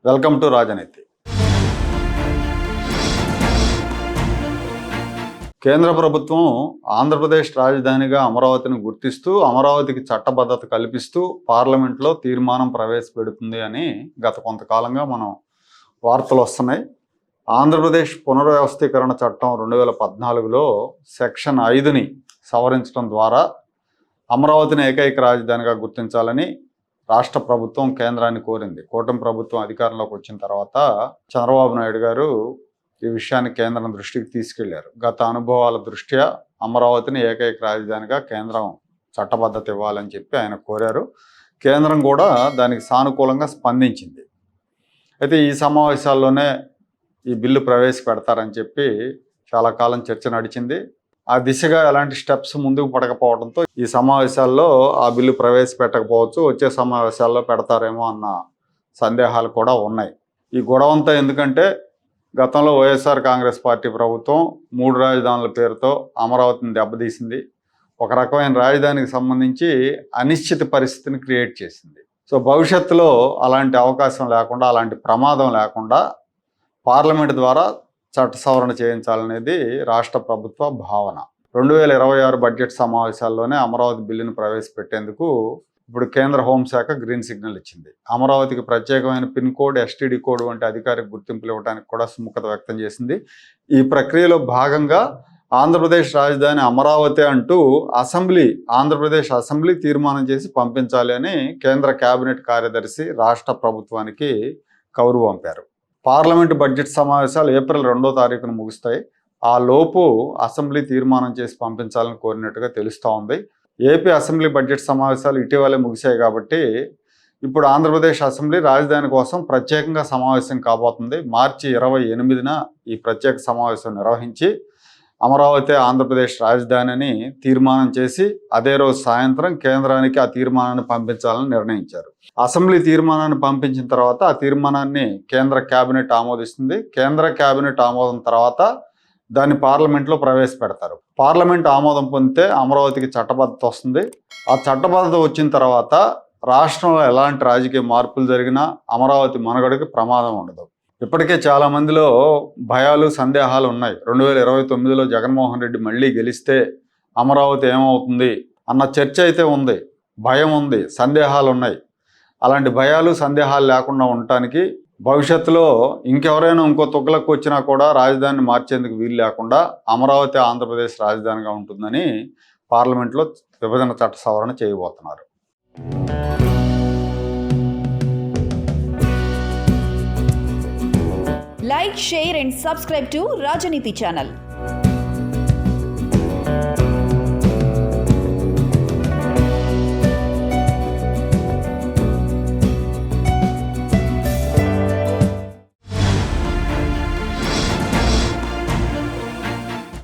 Welcome to రాజనీతి. కేంద్ర ప్రభుత్వం ఆంధ్రప్రదేశ్ రాజధానిగా అమరావతిని గుర్తిస్తూ అమరావతికి చట్టబద్ధత కల్పిస్తూ పార్లమెంట్లో తీర్మానం ప్రవేశపెడుతుంది అని గత కొంతకాలంగా మనం వార్తలు వస్తున్నాయి. ఆంధ్రప్రదేశ్ పునర్వ్యవస్థీకరణ చట్టం 2014లో సెక్షన్ 5ని సవరించడం ద్వారా అమరావతిని ఏకైక రాజధానిగా గుర్తించాలని రాష్ట్ర ప్రభుత్వం కేంద్రాన్ని కోరింది. కూటమి ప్రభుత్వం అధికారంలోకి వచ్చిన తర్వాత చంద్రబాబు నాయుడు గారు ఈ విషయాన్ని కేంద్రం దృష్టికి తీసుకెళ్లారు. గత అనుభవాల దృష్ట్యా అమరావతిని ఏకైక రాజధానిగా కేంద్రం చట్టబద్ధత ఇవ్వాలని చెప్పి ఆయన కోరారు. కేంద్రం కూడా దానికి సానుకూలంగా స్పందించింది. అయితే ఈ సమావేశాల్లోనే ఈ బిల్లు ప్రవేశపెడతారని చెప్పి చాలా కాలం చర్చ నడిచింది. ఆ దిశగా ఎలాంటి స్టెప్స్ ముందుకు పడకపోవడంతో ఈ సమావేశాల్లో ఆ బిల్లు ప్రవేశపెట్టకపోవచ్చు, వచ్చే సమావేశాల్లో పెడతారేమో అన్న సందేహాలు కూడా ఉన్నాయి. ఈ గొడవంతా ఎందుకంటే గతంలో వైఎస్ఆర్ కాంగ్రెస్ పార్టీ ప్రభుత్వం 3 రాజధానుల పేరుతో అమరావతిని దెబ్బతీసింది. ఒక రకమైన రాజధానికి సంబంధించి అనిశ్చిత పరిస్థితిని క్రియేట్ చేసింది. సో భవిష్యత్తులో అలాంటి అవకాశం లేకుండా, అలాంటి ప్రమాదం లేకుండా పార్లమెంట్ ద్వారా చట్ట సవరణ చేయించాలనేది రాష్ట్ర ప్రభుత్వ భావన. 2026 బడ్జెట్ సమావేశాల్లోనే అమరావతి బిల్లును ప్రవేశపెట్టేందుకు ఇప్పుడు కేంద్ర హోంశాఖ గ్రీన్ సిగ్నల్ ఇచ్చింది. అమరావతికి ప్రత్యేకమైన పిన్ కోడ్, ఎస్టీడీ కోడ్ వంటి అధికారిక గుర్తింపులు ఇవ్వడానికి కూడా సుముఖత వ్యక్తం చేసింది. ఈ ప్రక్రియలో భాగంగా ఆంధ్రప్రదేశ్ రాజధాని అమరావతి అంటూ ఆంధ్రప్రదేశ్ అసెంబ్లీ తీర్మానం చేసి పంపించాలి అని కేంద్ర కేబినెట్ కార్యదర్శి రాష్ట్ర ప్రభుత్వానికి కౌరు పంపారు. పార్లమెంటు బడ్జెట్ సమావేశాలు ఏప్రిల్ 2వ తారీఖున ముగుస్తాయి. ఆ లోపు అసెంబ్లీ తీర్మానం చేసి పంపించాలని కోరినట్టుగా తెలుస్తూ ఉంది. ఏపీ అసెంబ్లీ బడ్జెట్ సమావేశాలు ఇటీవలే ముగిశాయి కాబట్టి ఇప్పుడు ఆంధ్రప్రదేశ్ అసెంబ్లీ రాజధాని కోసం ప్రత్యేకంగా సమావేశం కాబోతుంది. మార్చి 28న ఈ ప్రత్యేక సమావేశం నిర్వహించి అమరావతి ఆంధ్రప్రదేశ్ రాజధాని అని తీర్మానం చేసి అదే రోజు సాయంత్రం కేంద్రానికి ఆ తీర్మానాన్ని పంపించాలని నిర్ణయించారు. అసెంబ్లీ తీర్మానాన్ని పంపించిన తర్వాత ఆ తీర్మానాన్ని కేంద్ర కేబినెట్ ఆమోదిస్తుంది. కేంద్ర కేబినెట్ ఆమోదం తర్వాత దాన్ని పార్లమెంట్లో ప్రవేశపెడతారు. పార్లమెంట్ ఆమోదం పొందితే అమరావతికి చట్టబద్ధత వస్తుంది. ఆ చట్టబద్ధత వచ్చిన తర్వాత రాష్ట్రంలో ఎలాంటి రాజకీయ మార్పులు జరిగినా అమరావతి మనుగడకి ప్రమాదం ఉండదు. ఇప్పటికే చాలా మందిలో భయాలు, సందేహాలు ఉన్నాయి. 2029లో జగన్మోహన్ రెడ్డి మళ్ళీ గెలిస్తే అమరావతి ఏమవుతుంది అన్న చర్చ అయితే ఉంది, భయం ఉంది, సందేహాలు ఉన్నాయి. అలాంటి భయాలు, సందేహాలు లేకుండా ఉండటానికి భవిష్యత్తులో ఇంకెవరైనా ఇంకో తుగ్గలకు వచ్చినా కూడా రాజధానిని మార్చేందుకు వీలు లేకుండా అమరావతి ఆంధ్రప్రదేశ్ రాజధానిగా ఉంటుందని పార్లమెంట్లో విభజన చట్ట సవరణ చేయబోతున్నారు. Like, share and subscribe to Rajaniti channel.